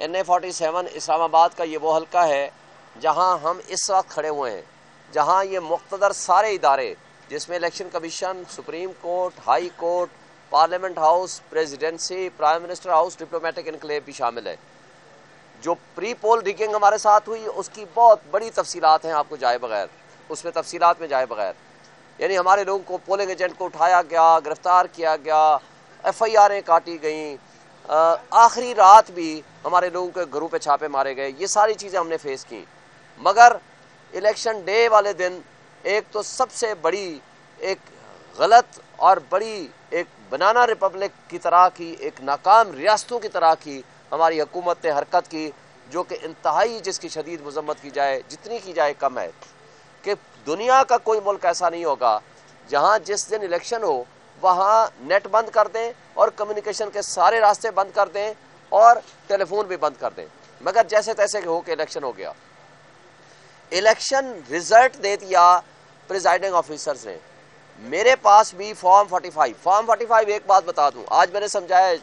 NA47 اسلام آباد کا یہ وہ حلقہ ہے جہاں ہم اس وقت کھڑے ہوئے ہیں، جہاں یہ مقتدر سارے ادارے جس میں election commission, supreme court, high court, parliament house, presidency, prime minister house, diplomatic enclave بھی شامل ہے. جو پری پول ریگنگ ہمارے ساتھ ہوئی اس کی بہت بڑی تفصیلات ہیں، آپ کو جائے بغیر اس میں تفصیلات میں جائے بغیر، یعنی ہمارے لوگوں کو پولنگ ایجنٹ کو اٹھایا گیا، گرفتار کیا گیا، FIRیں کاٹی گئیں، آخری رات بھی ہمارے لوگوں کے گھروں پہ چھاپے مارے گئے. یہ ساری چیزیں ہم نے فیس کی. مگر الیکشن ڈے والے دن ایک تو سب سے بڑی ایک غلط اور بڑی ایک بنانا ریپبلک کی طرح کی، ایک ناکام ریاستوں کی طرح کی ہماری حکومت نے حرکت کی، جو کہ انتہائی جس کی شدید مذمت کی جائے جتنی کی جائے کم ہے. کہ دنیا کا کوئی ملک ایسا نہیں ہوگا جہاں جس دن الیکشن ہو وہاں نیٹ بند کر دیں اور کمیونیکیشن کے سارے راستے بند کر دیں اور ٹیلی فون بھی بند کر دیں. مگر جیسے تیسے ہو کے الیکشن ہو گیا. الیکشن رزلٹ دے دیا پریزائڈنگ آفیسرز نے. میرے پاس بھی فارم 45 ایک بات بتا دوں، آج میں نے سمجھایا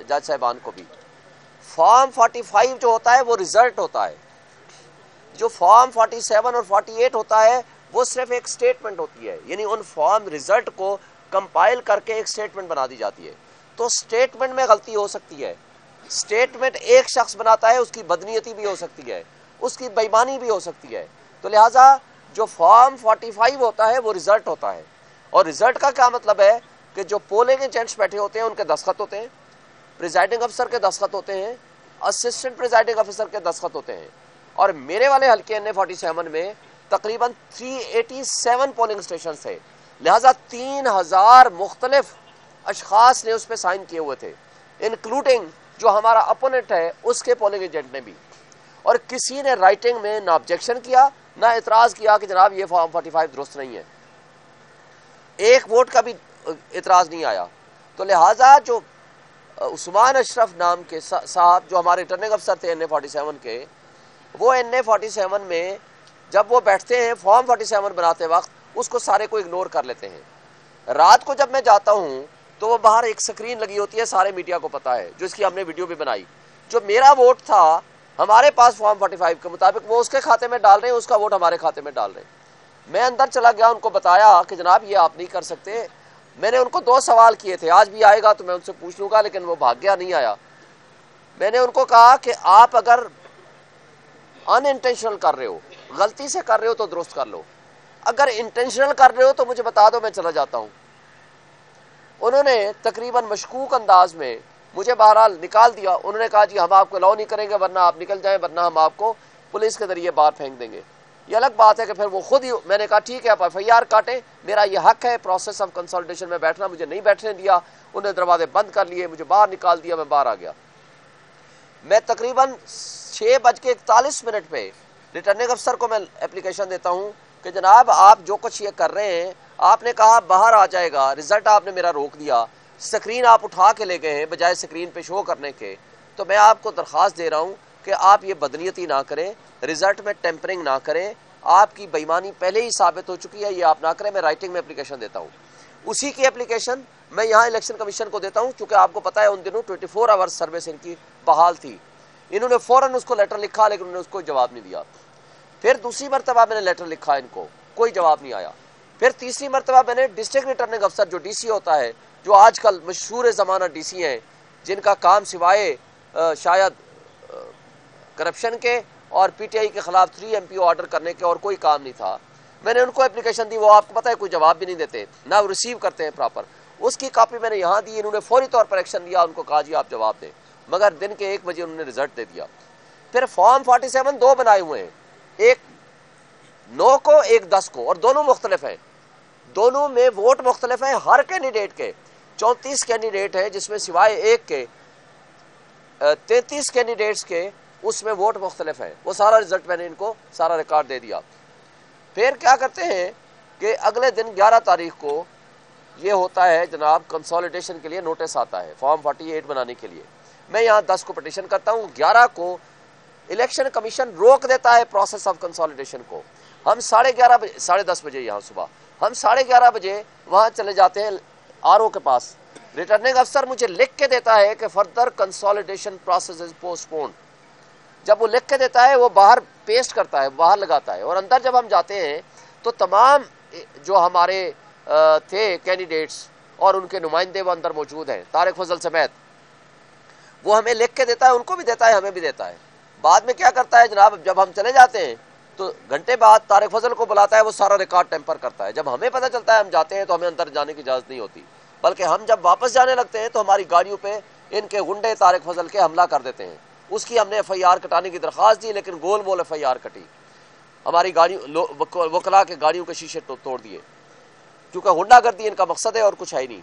جج صاحبان کو بھی، فارم 45 جو ہوتا ہے وہ رزلٹ ہوتا ہے. جو فارم 47 اور 48 ہوتا ہے وہ صرف ایک سٹیٹمنٹ ہوتی ہے، یعنی ان فارم رزلٹ کو کمپائل کر کے ایک سٹیٹمنٹ بنا دی جاتی ہے. تو سٹیٹمنٹ میں غلطی ہو سکتی ہے. سٹیٹمنٹ ایک شخص بناتا ہے، اس کی بدنیتی بھی ہو سکتی ہے، اس کی بےایمانی بھی ہو سکتی ہے. تو لہٰذا جو فارم 45 ہوتا ہے وہ رزلٹ ہوتا ہے. اور رزلٹ کا کیا مطلب ہے کہ جو پولنگ ایجنٹس بیٹھے ہوتے ہیں ان کے دستخط ہوتے ہیں، پریزائڈنگ افسر کے دستخط ہوتے ہیں، اسسٹنٹ پریزائڈنگ افسر کے دستخط ہوتے ہیں. اور میرے والے حلقے NA47 میں تقریباً 387 پولنگ اسٹیشن تھے، لہٰذا 3000 مختلف اشخاص نے اس پہ سائن کیے ہوئے تھے، انکلوڈنگ جو ہمارا اپوننٹ ہے اس کے پولنگ ایجنٹ نے بھی. اور کسی نے رائٹنگ میں نہ آبجیکشن کیا نہ اعتراض کیا کہ جناب یہ فارم 45 درست نہیں ہے. ایک ووٹ کا بھی اعتراض نہیں آیا. تو لہٰذا جو عثمان اشرف نام کے صاحب جو ہمارے ریٹرننگ افسر تھے NA47 کے، وہ NA47 میں جب وہ بیٹھتے ہیں فارم 47 بناتے وقت اس کو سارے کو اگنور کر لیتے ہیں. رات کو جب میں جاتا ہوں تو وہ باہر ایک سکرین لگی ہوتی ہے، سارے میڈیا کو پتا ہے، جو اس کی ہم نے ویڈیو بھی بنائی. جو میرا ووٹ تھا ہمارے پاس فارم 45 کے مطابق وہ اس کے کھاتے میں ڈال رہے ہیں، اس کا ووٹ ہمارے کھاتے میں ڈال رہے ہیں. میں اندر چلا گیا، ان کو بتایا کہ جناب یہ آپ نہیں کر سکتے. میں نے ان کو 2 سوال کیے تھے، آج بھی آئے گا تو میں ان سے پوچھ لوں گا، لیکن وہ بھاگ گیا، نہیں آیا. میں نے ان کو کہا کہ آپ اگر ان انٹینشنل کر رہے ہو، غلطی سے کر رہے ہو تو درست کر لو، اگر انٹینشنل کر رہے ہو تو مجھے بتا دو، میں چلا جاتا ہوں. انہوں نے تقریباً مشکوک انداز میں مجھے بہرحال نکال دیا. انہوں نے کہا جی ہم آپ کو الاؤ نہیں کریں گے، ورنہ آپ نکل جائیں، ورنہ ہم آپ کو پولیس کے ذریعے باہر پھینک دیں گے. یہ الگ بات ہے کہ پھر وہ خود ہی، میں نے کہا ٹھیک ہے آپ FIR کاٹیں، میرا یہ حق ہے پروسیس آف کنسلٹیشن میں بیٹھنا، مجھے نہیں بیٹھنے دیا. انہوں نے دروازے بند کر لیے، مجھے باہر نکال دیا، میں باہر آ گیا. میں تقریباً 6:41 پہ ریٹرننگ افسر کو میں اپلیکیشن دیتا ہوں کہ جناب آپ جو کچھ یہ کر رہے ہیں، آپ نے کہا باہر آ جائے گا، رزلٹ آپ نے میرا روک دیا، سکرین آپ اٹھا کے لے گئے ہیں بجائے سکرین پہ شو کرنے کے. تو میں آپ کو درخواست دے رہا ہوں کہ آپ یہ بدنیتی نہ کریں، رزلٹ میں ٹیمپرنگ نہ کریں، آپ کی بےایمانی پہلے ہی ثابت ہو چکی ہے، یہ آپ نہ کریں. میں رائٹنگ میں اپلیکیشن دیتا ہوں. اسی کی اپلیکیشن میں یہاں الیکشن کمیشن کو دیتا ہوں، چونکہ آپ کو پتا ہے ان دنوں 24 آور سروس ان کی بحال تھی. انہوں نے فوراً اس کو لیٹر لکھا، لیکن انہوں نے اس کو جواب نہیں دیا. پھر دوسری مرتبہ میں نے لیٹر لکھا ان کو، کوئی جواب نہیں آیا. پھر تیسری مرتبہ میں نے ڈسٹرکٹ ریٹرننگ افسر جو DC ہوتا ہے، جو آج کل مشہور زمانہ DC ہیں، جن کا کام سوائے شاید کرپشن کے اور PTI کے خلاف 3 MP آرڈر کرنے کے اور کوئی کام نہیں تھا، میں نے ان کو اپلیکیشن دی. وہ آپ کو پتہ ہے کوئی جواب بھی نہیں دیتے، نہ وہ ریسیو کرتے ہیں پراپر. اس کی کاپی میں نے یہاں دی. انہوں نے فوری طور پر ایکشن لیا، ان کو کہا جی آپ جواب دیں، مگر دن کے 1 بجے انہوں نے رزلٹ دے دیا. پھر فارم 47 2 بنائے ہوئے ہیں، ایک 9 کو ایک 10 کو، اور دونوں مختلف ہیں، دونوں میں ووٹ مختلف ہیں ہر کینڈیڈیٹ کے. 34 کینڈیڈیٹ ہیں جس میں سوائے ایک کے 33 کینڈیڈیٹس کے اس میں ووٹ مختلف ہیں. وہ سارا رزلٹ میں نے ان کو سارا ریکارڈ دے دیا. پھر کیا کرتے ہیں کہ اگلے دن 11 تاریخ کو یہ ہوتا ہے جناب، کنسولیڈیشن کے لیے نوٹس آتا ہے فارم 48 بنانے کے لیے. میں یہاں 10 کو پٹیشن کرتا ہوں، 11 کو الیکشن کمیشن روک دیتا ہے پروسیس آف کنسولیڈیشن کو. ہم 11:30 بجے، 10:30 بجے یہاں صبح، ہم 11:30 بجے وہاں چلے جاتے ہیں RO کے پاس. ریٹرننگ افسر مجھے لکھ کے دیتا ہے کہ further consolidation process is postpone. جب وہ لکھ کے دیتا ہے وہ باہر پیسٹ کرتا ہے، باہر لگاتا ہے، اور اندر جب ہم جاتے ہیں تو تمام جو ہمارے تھے کینڈیڈیٹس اور ان کے نمائندے وہ اندر موجود ہیں، طارق فضل سمیت، وہ ہمیں لکھ کے دیتا ہے، ان کو بھی دیتا ہے، ہمیں بھی دیتا ہے۔ بعد میں کیا کرتا ہے جناب، جب ہم چلے جاتے ہیں تو گھنٹے بعد طارق فضل کو بلاتا ہے، وہ سارا ریکارڈ ٹیمپر کرتا ہے۔ جب ہمیں پتہ چلتا ہے ہم جاتے ہیں تو ہمیں اندر جانے کی اجازت نہیں ہوتی، بلکہ ہم جب واپس جانے لگتے ہیں تو ہماری گاڑیوں پہ ان کے غنڈے طارق فضل کے حملہ کر دیتے ہیں۔ اس کی ہم نے ایف آئی آر کٹانے کی درخواست دی، لیکن گول مول ایف آئی آر کٹی، ہماری گاڑیوں وکلا کے گاڑیوں کے شیشے توڑ دیے، کیونکہ غنڈہ گردی ان کا مقصد ہے اور کچھ ہے ہی نہیں۔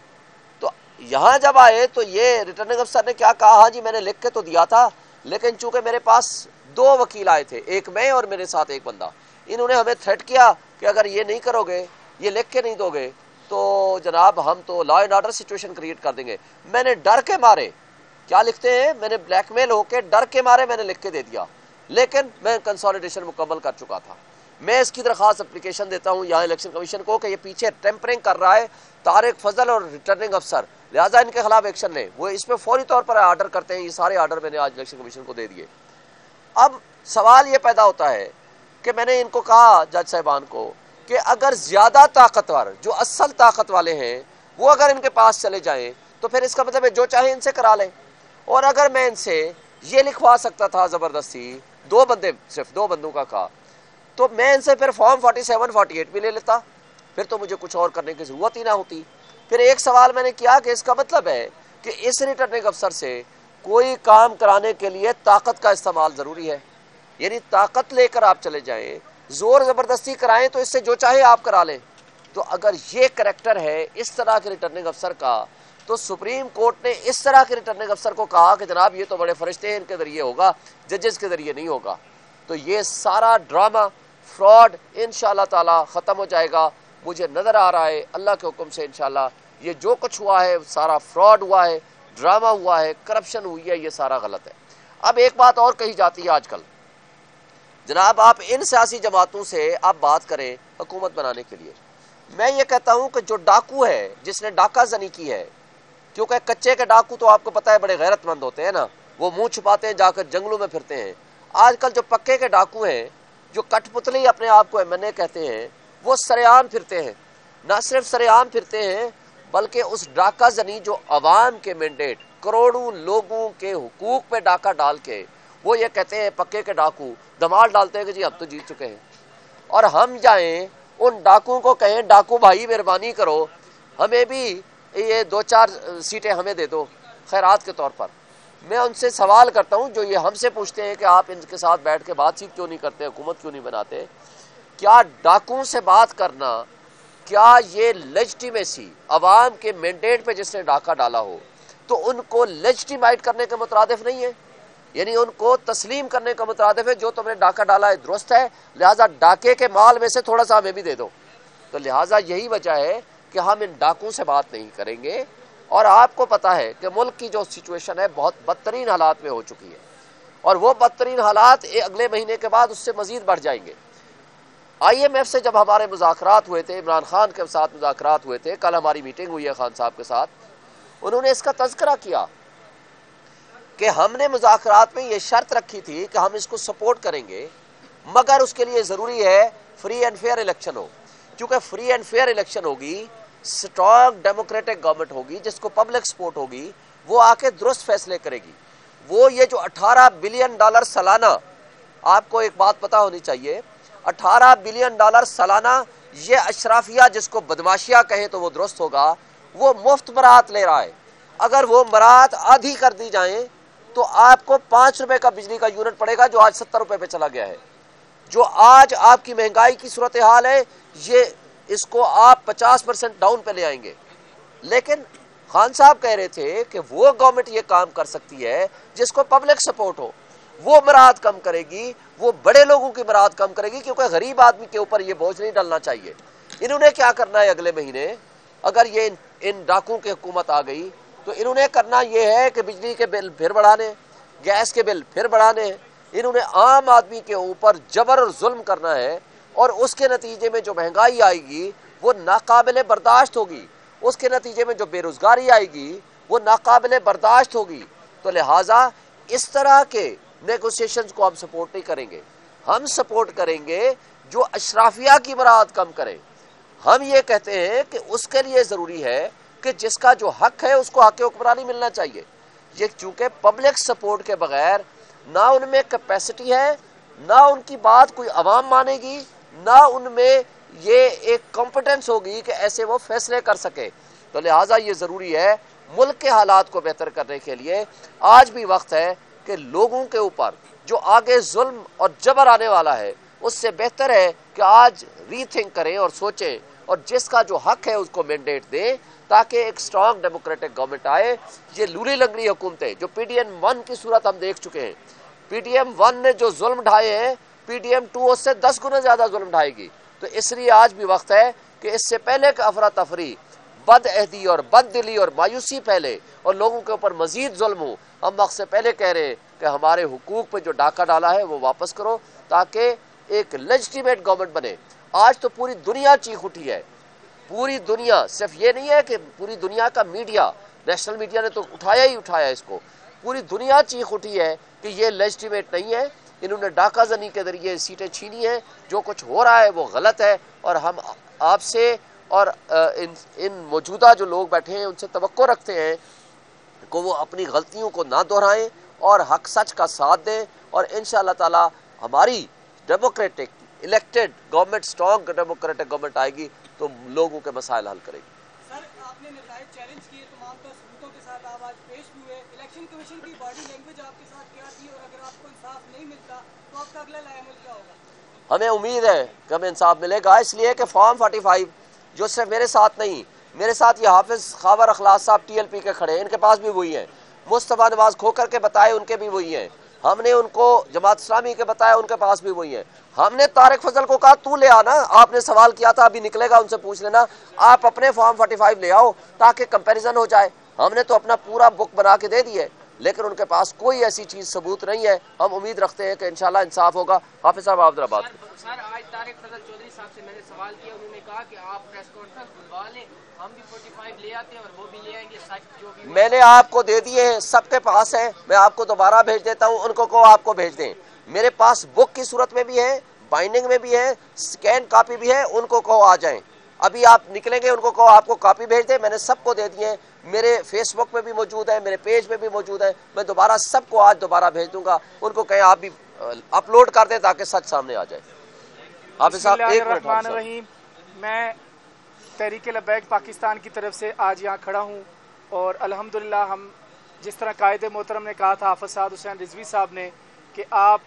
تو یہاں جب آئے تو یہ ریٹرننگ افسر نے کیا کہا، ہاں جی میں نے لکھ کے تو دیا تھا، لیکن چونکہ میرے پاس 2 وکیل آئے تھے، ایک میں اور میرے ساتھ ایک بندہ، انہوں نے ہمیں تھریٹ کیا کہ اگر یہ نہیں کرو گے، یہ لکھ کے نہیں دو گے تو جناب ہم تو law and order situation create کر دیں گے۔ میں نے ڈر کے مارے، کیا لکھتے ہیں، میں نے بلیک میل ہو کے ڈر کے مارے میں نے لکھ کے دے دیا، لیکن میں کنسالیڈیشن مکمل کر چکا تھا۔ میں اس کی درخواست اپلیکیشن دیتا ہوں یہاں الیکشن کمیشن کو کہ یہ پیچھے ٹیمپرنگ کر رہا ہے طارق فضل اور ریٹرننگ افسر، لہٰذا ان کے خلاف ایکشن لیں۔ وہ اس پہ فوری طور پر آرڈر کرتے ہیں، یہ سارے آرڈر میں نے آج الیکشن کمیشن کو دے دیے۔ اب سوال یہ پیدا ہوتا ہے کہ میں نے ان کو کہا جج صاحبان کو کہ اگر زیادہ طاقتور جو اصل طاقت والے ہیں وہ اگر ان کے پاس چلے جائیں تو پھر اس کا مطلب ہے جو چاہے ان سے کرا لیں، اور اگر میں ان سے یہ لکھوا سکتا تھا زبردستی، 2 بندے، صرف 2 بندوں کا کہا، تو میں ان سے پھر فارم 47 48 بھی لے لیتا، پھر تو مجھے کچھ اور کرنے کی ضرورت ہی نہ ہوتی۔ پھر ایک سوال میں نے کیا کہ اس کا مطلب ہے کہ اس ریٹرننگ افسر سے کوئی کام کرانے کے لیے طاقت کا استعمال ضروری ہے، یعنی طاقت لے کر آپ چلے جائیں، زور زبردستی کرائیں تو اس سے جو چاہے آپ کرا لیں۔ تو اگر یہ کریکٹر ہے اس طرح کے ریٹرننگ افسر کا، تو سپریم کورٹ نے اس طرح کے ریٹرننگ افسر کو کہا کہ جناب یہ تو بڑے فرشتے ہیں، ان کے ذریعے ہوگا، ججز کے ذریعے نہیں ہوگا۔ تو یہ سارا ڈرامہ فراڈ انشاءاللہ تعالی ختم ہو جائے گا، مجھے نظر آ رہا ہے اللہ کے حکم سے انشاءاللہ یہ جو کچھ ہوا ہے سارا فراڈ ہوا ہے، ڈرامہ ہوا ہے، کرپشن ہوئی ہے، یہ سارا غلط ہے۔ اب ایک بات اور کہی جاتی ہے آج کل، جناب آپ ان سیاسی جماعتوں سے آپ بات کریں حکومت بنانے کے لیے، میں یہ کہتا ہوں کہ جو ڈاکو ہے، جس نے ڈاکہ زنی کی ہے، کیونکہ کچے کے ڈاکو تو آپ کو پتہ ہے بڑے غیرت مند ہوتے ہیں نا، وہ منہ چھپاتے ہیں، جا کر جنگلوں میں پھرتے ہیں۔ آج کل جو پکے کے ڈاکو ہیں، جو کٹ پتلی اپنے آپ کو MNA کہتے ہیں، وہ سرعام پھرتے ہیں، نہ صرف سرعام پھرتے ہیں بلکہ اس ڈاکہ زنی جو عوام کے مینڈیٹ، کروڑوں لوگوں کے حقوق پہ ڈاکہ ڈال کے وہ یہ کہتے ہیں پکے کے ڈاکو دمال ڈالتے ہیں کہ جی ہم تو جیت چکے ہیں، اور ہم جائیں ان ڈاکوؤں کو کہیں ڈاکو بھائی مہربانی کرو ہمیں بھی یہ 2-4 سیٹیں ہمیں دے دو خیرات کے طور پر۔ میں ان سے سوال کرتا ہوں جو یہ ہم سے پوچھتے ہیں کہ آپ ان کے ساتھ بیٹھ کے بات چیت کیوں نہیں کرتے، حکومت کیوں نہیں بناتے، کیا ڈاکوؤں سے بات کرنا، کیا یہ لیجٹیمیسی عوام کے مینڈیٹ پہ جس نے ڈاکہ ڈالا ہو تو ان کو لیجٹیمائٹ کرنے کے مترادف نہیں ہے، یعنی ان کو تسلیم کرنے کا مترادف ہے جو تم نے ڈاکہ ڈالا ہے درست ہے، لہٰذا ڈاکے کے مال میں سے تھوڑا سا ہمیں بھی دے دو۔ تو لہٰذا یہی وجہ ہے کہ ہم ان ڈاکوں سے بات نہیں کریں گے، اور آپ کو پتا ہے کہ ملک کی جو سچویشن ہے بہت بدترین حالات میں ہو چکی ہے، اور وہ بدترین حالات اگلے مہینے کے بعد اس سے مزید بڑھ جائیں گے۔ IMF سے جب ہمارے مذاکرات ہوئے تھے، عمران خان کے ساتھ مذاکرات ہوئے تھے، کل ہماری میٹنگ ہوئی ہے خان صاحب کے ساتھ، انہوں نے اس کا تذکرہ کیا کہ ہم نے مذاکرات میں یہ شرط رکھی تھی کہ ہم اس کو سپورٹ کریں گے، مگر اس کے لیے ضروری ہے فری اینڈ فیئر الیکشن ہو، کیونکہ فری اینڈ فیئر الیکشن ہوگی، اسٹرانگ ڈیموکریٹک گورنمنٹ ہوگی جس کو پبلک سپورٹ ہوگی، وہ آ کے درست فیصلے کرے گی۔ وہ یہ جو $18 بلین سالانہ، آپ کو ایک بات پتہ ہونی چاہیے، $18 بلین سالانہ، یہ اشرافیہ جس کو بدماشیہ کہیں تو وہ درست ہوگا، وہ مفت برات لے رہا ہے۔ اگر وہ برات آدھی کر دی جائیں تو آپ کو $5 کا بجلی کا یونٹ پڑے گا جو آج $70 پہ چلا گیا ہے۔ جو آج آپ کی مہنگائی کی صورتحال ہے، یہ اس کو آپ 50% ڈاؤن پہ لے آئیں گے۔ لیکن خان صاحب کہہ رہے تھے کہ وہ گورنمنٹ یہ کام کر سکتی ہے جس کو پبلک سپورٹ ہو، وہ برات کم کرے گی، وہ بڑے لوگوں کی برات کم کرے گی، کیونکہ غریب آدمی کے اوپر یہ بوجھ نہیں ڈالنا چاہیے۔ انہوں نے کیا کرنا ہے اگلے مہینے، اگر یہ ان ڈاکوں کی حکومت آ گئی تو انہوں نے کرنا یہ ہے کہ بجلی کے بل پھر بڑھانے، گیس کے بل پھر بڑھانے، انہوں نے عام آدمی کے اوپر جبر اور ظلم کرنا ہے، اور اس کے نتیجے میں جو مہنگائی آئے گی وہ ناقابل برداشت ہوگی، اس کے نتیجے میں جو بے روزگاری آئے گی وہ ناقابل برداشت ہوگی۔ تو لہٰذا اس طرح کے نیگوسیشنز کو ہم سپورٹ نہیں کریں گے. ہم سپورٹ کریں گے جو اشرافیہ کی برآمد کم کریں. ہم یہ کہتے ہیں کہ اس کے لیے ضروری ہے کہ جس کا جو حق ہے اس کو حق حکمرانی ملنا چاہیے. یہ چونکہ پبلک سپورٹ کے بغیر نہ ان میں کیپیسٹی ہے، نہ ان کی بات کوئی عوام مانے گی، نہ ان میں یہ ایک کمپٹنس ہوگی کہ ایسے وہ فیصلے کر سکے. تو لہٰذا یہ ضروری ہے ملک کے حالات کو بہتر کرنے کے لیے آج بھی وقت ہے کہ لوگوں کے اوپر جو آگے ظلم اور جبر آنے والا ہے اس سے بہتر ہے کہ آج ری تھنک کریں اور سوچیں اور جس کا جو حق ہے اس کو مینڈیٹ دیں تاکہ ایک سٹرانگ ڈیموکریٹک گورنمنٹ آئے. یہ لولی لنگڑی حکومتیں جو پی ڈی ایم 1 کی صورت ہم دیکھ چکے ہیں، پی ڈی ایم 1 نے جو ظلم ڈھائے ہیں پی ڈی ایم 2 اس سے 10 گنا زیادہ ظلم ڈھائے گی. تو اس لیے آج بھی وقت ہے کہ اس سے پہلے کہ افراتفری، بد عہدی اور بد دلی اور مایوسی پھیلے اور لوگوں کے اوپر مزید ظلم ہو، ہم وقت سے پہلے کہہ رہے ہیں کہ ہمارے حقوق پہ جو ڈاکہ ڈالا ہے وہ واپس کرو تاکہ ایک لیجٹیمیٹ گورنمنٹ بنے. آج تو پوری دنیا چیخ اٹھی ہے، پوری دنیا، صرف یہ نہیں ہے کہ پوری دنیا کا میڈیا، نیشنل میڈیا نے تو اٹھایا ہی اٹھایا اس کو، پوری دنیا چیخ اٹھی ہے کہ یہ لیجٹیمیٹ نہیں ہے، انہوں نے ڈاکہ زنی کے ذریعے سیٹیں چھینی ہیں، جو کچھ ہو رہا ہے وہ غلط ہے. اور ہم آپ سے اور ان موجودہ جو لوگ بیٹھے ہیں ان سے توقع رکھتے ہیں کہ وہ اپنی غلطیوں کو نہ دہرائیں اور حق سچ کا ساتھ دیں، اور انشاءاللہ تعالی ہماری democratic elected government, strong democratic government آئے گی تو لوگوں کے مسائل حل کرے گی. سر، آپ نے نتائج چیلنج کیے، تمام طور ثبوتوں کے ساتھ آپ آج پیش ہوئے. الیکشن کمیشن کی باڈی لینگویج آپ کے ساتھ کیا تھی، اور اگر آپ کو انصاف نہیں ملتا تو آپ کا اگلا لائحہ عمل کیا ہوگا؟ ہمیں امید ہے کہ ہمیں انصاف ملے گا، اس لیے کہ فارم 45 جو صرف میرے ساتھ نہیں، میرے ساتھ یہ حافظ خاور اخلاص صاحب ٹی ایل پی کے کھڑے ہیں، ان کے پاس بھی وہی ہیں. مصطفیٰ نواز کھوکر کے بتائے ان کے بھی وہی ہیں. ہم نے ان کو جماعت اسلامی کے بتایا ان کے پاس بھی وہی ہیں. ہم نے طارق فضل کو کہا تو لے آنا، آپ نے سوال کیا تھا ابھی نکلے گا ان سے پوچھ لینا، آپ اپنے فارم 45 لے آؤ تاکہ کمپیریزن ہو جائے. ہم نے تو اپنا پورا بک بنا کے دے دی ہے لیکن ان کے پاس کوئی ایسی چیز ثبوت نہیں ہے. ہم امید رکھتے ہیں کہ انشاءاللہ انصاف ہوگا. حافظ صاحب آپ ذرا بات کریں. سر، آج طارق فضل چودھری صاحب سے میں نے سوال کیا، انہوں نے کہا کہ آپ پریس کانفرنس بلوا لیں، ہم بھی 45 لے آتے ہیں اور وہ بھی لے آئیں گے، سچ جو بھی. میں نے آپ کو دے دیے ہیں، سب کے پاس ہے، میں آپ کو دوبارہ بھیج دیتا ہوں، ان کو کہو آپ کو بھیج دیں. میرے پاس بک کی صورت میں بھی ہے، بائنڈنگ میں بھی ہے، سکین کاپی بھی ہے، ان کو کہو آ جائیں. ابھی آپ نکلیں گے ان کو کہو آپ کو کاپی بھیج دیں. میں نے سب کو دے دیے ہیں، میرے فیس بک پہ بھی موجود ہے، میرے پیج پہ بھی موجود ہے. میں دوبارہ سب کو آج دوبارہ بھیج دوں گا. ان کو کہیں آپ بھی اپلوڈ کر دیں تاکہ سچ سامنے آ جائے. حافظ صاحب ایک منٹ. الرحمن الرحیم. میں تحریک لبیک پاکستان کی طرف سے آج یہاں کھڑا ہوں، اور الحمدللہ ہم جس طرح قائد محترم نے کہا تھا، حافظ سعد حسین رضوی صاحب نے، کہ آپ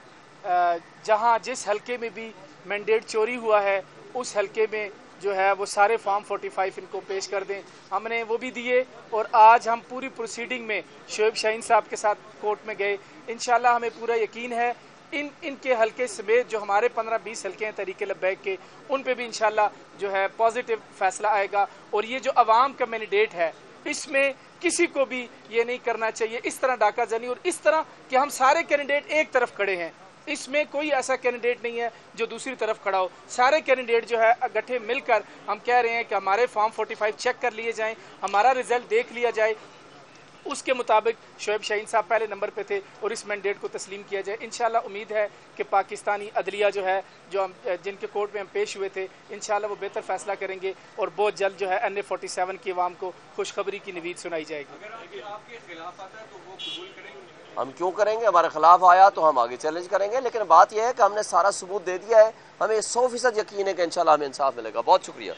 جہاں جس حلقے میں بھی مینڈیٹ چوری ہوا ہے اس حلقے میں جو ہے وہ سارے فارم 45 ان کو پیش کر دیں. ہم نے وہ بھی دیے، اور آج ہم پوری پروسیڈنگ میں شعیب شاہین صاحب کے ساتھ کورٹ میں گئے. انشاءاللہ ہمیں پورا یقین ہے ان کے حلقے سمیت جو ہمارے 15-20 حلقے ہیں تحریک لبیک کے، ان پہ بھی انشاءاللہ جو ہے پازیٹیو فیصلہ آئے گا. اور یہ جو عوام کا مینڈیٹ ہے اس میں کسی کو بھی یہ نہیں کرنا چاہیے اس طرح ڈاکہ زنی، اور اس طرح کہ ہم سارے کینڈیڈیٹ ایک طرف کھڑے ہیں. اس میں کوئی ایسا کینڈیڈیٹ نہیں ہے جو دوسری طرف کھڑا ہو. سارے کینڈیڈیٹ جو ہے اکٹھے مل کر ہم کہہ رہے ہیں کہ ہمارے فارم 45 چیک کر لیے جائیں، ہمارا رزلٹ دیکھ لیا جائے، اس کے مطابق شعیب شاہین صاحب پہلے نمبر پہ تھے اور اس مینڈیٹ کو تسلیم کیا جائے. انشاءاللہ امید ہے کہ پاکستانی عدلیہ جو ہے جن کے کورٹ میں ہم پیش ہوئے تھے، انشاءاللہ وہ بہتر فیصلہ کریں گے اور بہت جلد جو ہے NA 47 کی عوام کو خوشخبری کی نوید سنائی جائے گی. اگر آپ کے خلاف آتا ہے تو وہ قبول کریں گے؟ ہم کیوں کریں گے؟ ہمارے خلاف آیا تو ہم آگے چیلنج کریں گے، لیکن بات یہ ہے کہ ہم نے سارا ثبوت دے دیا ہے. ہمیں 100% یقین ہے کہ انشاءاللہ ہمیں انصاف ملے گا. بہت شکریہ.